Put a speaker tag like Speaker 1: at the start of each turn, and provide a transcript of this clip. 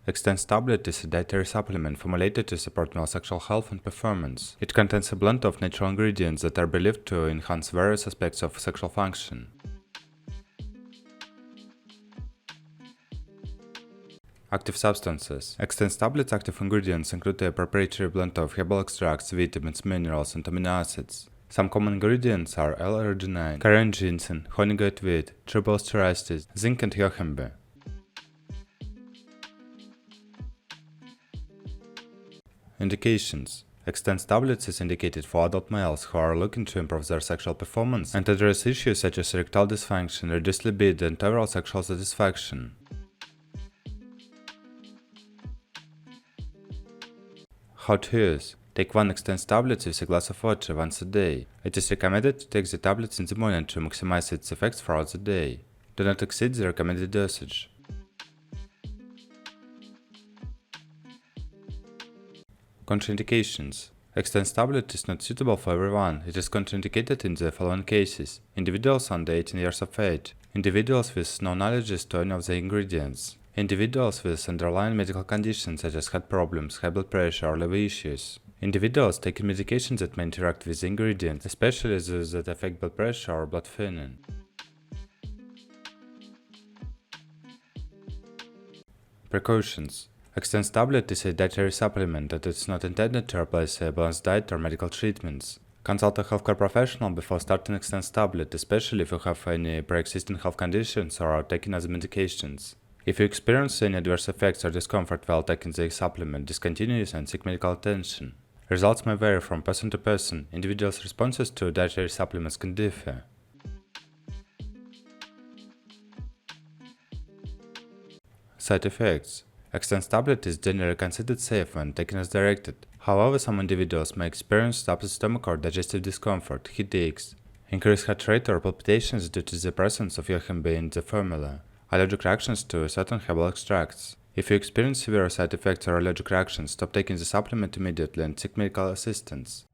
Speaker 1: Extenze Tablet is a dietary supplement formulated to support male sexual health and performance. It contains a blend of natural ingredients that are believed to enhance various aspects of sexual function. Active substances. Extenze Tablet's active ingredients include a proprietary blend of herbal extracts, vitamins, minerals, and amino acids. Some common ingredients are L-arginine, Korean ginseng, honey goat wheat, triple stearistes, zinc, and yohimbe. Indications. Extenze Tablets is indicated for adult males who are looking to improve their sexual performance and address issues such as erectile dysfunction, reduced libido, and overall sexual satisfaction. How to use. Take 1 Extenze tablet with a glass of water once a day. It is recommended to take the tablets in the morning to maximize its effects throughout the day. Do not exceed the recommended dosage. Contraindications. Extenze tablet is not suitable for everyone. It is contraindicated in the following cases: individuals under 18 years of age, individuals with no knowledge as to any of the ingredients, individuals with underlying medical conditions such as heart problems, high blood pressure, or liver issues, individuals taking medications that may interact with the ingredients, especially those that affect blood pressure or blood thinning. Precautions. Extenze Tablet is a dietary supplement that is not intended to replace a balanced diet or medical treatments. Consult a healthcare professional before starting Extenze Tablet, especially if you have any pre-existing health conditions or are taking other medications. If you experience any adverse effects or discomfort while taking the supplement, discontinue use and seek medical attention. Results may vary from person to person. Individuals' responses to dietary supplements can differ. Side effects. Extenze Tablet is generally considered safe when taken as directed. However, some individuals may experience upset stomach or digestive discomfort, headaches, increased heart rate or palpitations due to the presence of yohimbe in the formula, allergic reactions to certain herbal extracts. If you experience severe side effects or allergic reactions, stop taking the supplement immediately and seek medical assistance.